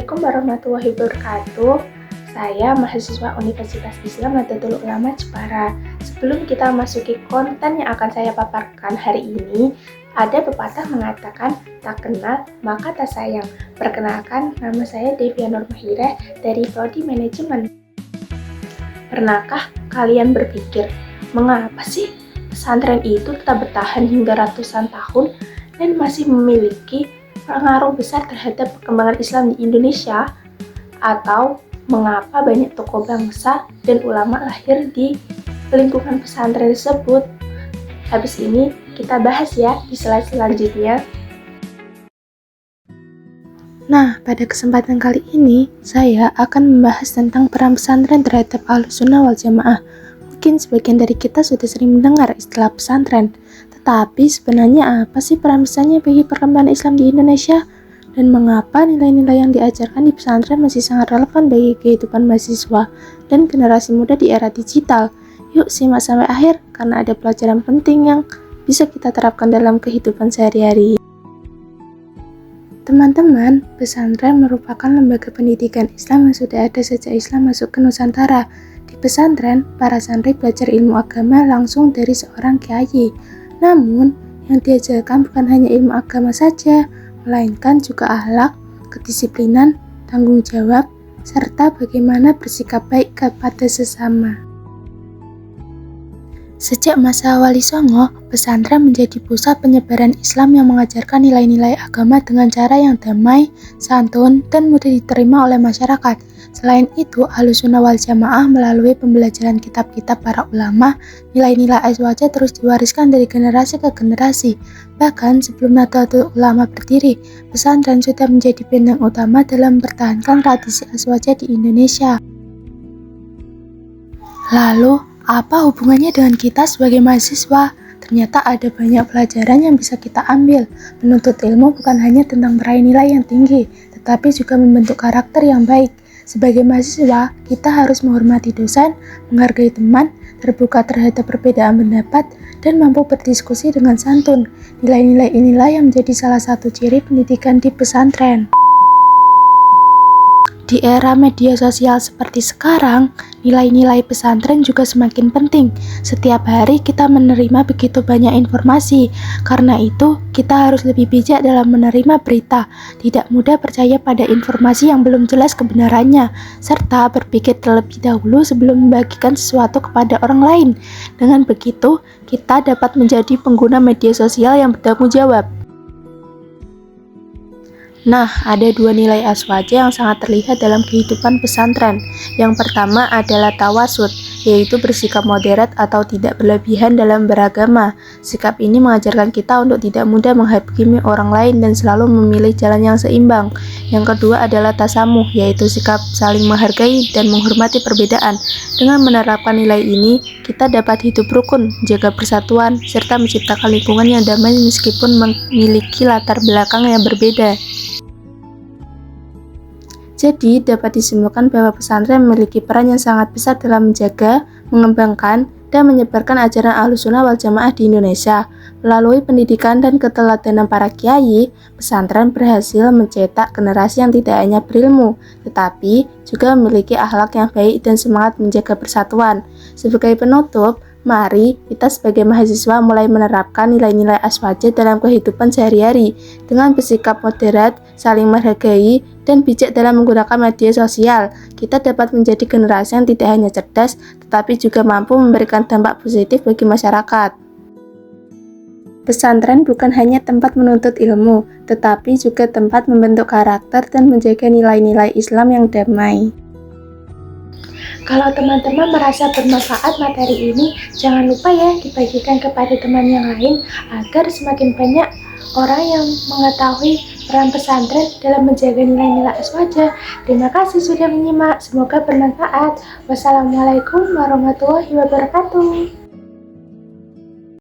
Assalamualaikum warahmatullahi wabarakatuh. Saya mahasiswa Universitas Islam Nahdlatul Ulama Jepara. Sebelum kita masuki konten yang akan saya paparkan hari ini, ada pepatah mengatakan, tak kenal maka tak sayang. Perkenalkan, nama saya Devia Nur Mahirah dari Prodi Manajemen. Pernahkah kalian berpikir, mengapa sih pesantren itu tetap bertahan hingga ratusan tahun dan masih memiliki pengaruh besar terhadap perkembangan Islam di Indonesia? Atau mengapa banyak tokoh bangsa dan ulama lahir di lingkungan pesantren tersebut? Habis ini kita bahas ya di slide selanjutnya. Nah, pada kesempatan kali ini saya akan membahas tentang peran pesantren terhadap Ahlussunnah wal Jamaah. Mungkin sebagian dari kita sudah sering mendengar istilah pesantren, tetapi sebenarnya apa sih peran besarnya bagi perkembangan Islam di Indonesia? Dan mengapa nilai-nilai yang diajarkan di pesantren masih sangat relevan bagi kehidupan mahasiswa dan generasi muda di era digital? Yuk simak sampai akhir, karena ada pelajaran penting yang bisa kita terapkan dalam kehidupan sehari-hari. Teman-teman, pesantren merupakan lembaga pendidikan Islam yang sudah ada sejak Islam masuk ke Nusantara. Di pesantren, para santri belajar ilmu agama langsung dari seorang kiai. Namun, yang diajarkan bukan hanya ilmu agama saja, melainkan juga akhlak, kedisiplinan, tanggung jawab, serta bagaimana bersikap baik kepada sesama. Sejak masa Wali Songo, pesantren menjadi pusat penyebaran Islam yang mengajarkan nilai-nilai agama dengan cara yang damai, santun, dan mudah diterima oleh masyarakat. Selain itu, Ahlussunnah wal Jamaah melalui pembelajaran kitab-kitab para ulama, nilai-nilai aswaja terus diwariskan dari generasi ke generasi. Bahkan sebelum Nahdlatul Ulama berdiri, pesantren sudah menjadi benteng utama dalam mempertahankan tradisi aswaja di Indonesia. Lalu, apa hubungannya dengan kita sebagai mahasiswa? Ternyata ada banyak pelajaran yang bisa kita ambil. Menuntut ilmu bukan hanya tentang meraih nilai yang tinggi, tetapi juga membentuk karakter yang baik. Sebagai mahasiswa, kita harus menghormati dosen, menghargai teman, terbuka terhadap perbedaan pendapat, dan mampu berdiskusi dengan santun. Nilai-nilai inilah yang menjadi salah satu ciri pendidikan di pesantren. Di era media sosial seperti sekarang, nilai-nilai pesantren juga semakin penting. Setiap hari kita menerima begitu banyak informasi. Karena itu, kita harus lebih bijak dalam menerima berita. Tidak mudah percaya pada informasi yang belum jelas kebenarannya, serta berpikir terlebih dahulu sebelum membagikan sesuatu kepada orang lain. Dengan begitu, kita dapat menjadi pengguna media sosial yang bertanggung jawab. Nah, ada dua nilai aswaja yang sangat terlihat dalam kehidupan pesantren. Yang pertama adalah tawasud, yaitu bersikap moderat atau tidak berlebihan dalam beragama. Sikap ini mengajarkan kita untuk tidak mudah menghakimi orang lain dan selalu memilih jalan yang seimbang. Yang kedua adalah tasamuh, yaitu sikap saling menghargai dan menghormati perbedaan. Dengan menerapkan nilai ini, kita dapat hidup rukun, menjaga persatuan, serta menciptakan lingkungan yang damai meskipun memiliki latar belakang yang berbeda. Jadi, dapat disimpulkan bahwa pesantren memiliki peran yang sangat besar dalam menjaga, mengembangkan, dan menyebarkan ajaran Ahlussunnah wal Jamaah di Indonesia. Melalui pendidikan dan keteladanan para kiai, pesantren berhasil mencetak generasi yang tidak hanya berilmu, tetapi juga memiliki akhlak yang baik dan semangat menjaga persatuan. Sebagai penutup, mari kita sebagai mahasiswa mulai menerapkan nilai-nilai aswaja dalam kehidupan sehari-hari dengan bersikap moderat, saling menghargai, dan bijak dalam menggunakan media sosial. Kita dapat menjadi generasi yang tidak hanya cerdas, tetapi juga mampu memberikan dampak positif bagi masyarakat. Pesantren bukan hanya tempat menuntut ilmu, tetapi juga tempat membentuk karakter dan menjaga nilai-nilai Islam yang damai. Kalau teman-teman merasa bermanfaat materi ini, jangan lupa ya dibagikan kepada teman yang lain agar semakin banyak orang yang mengetahui peran pesantren dalam menjaga nilai-nilai aswaja. Terima kasih sudah menyimak, semoga bermanfaat. Wassalamualaikum warahmatullahi wabarakatuh.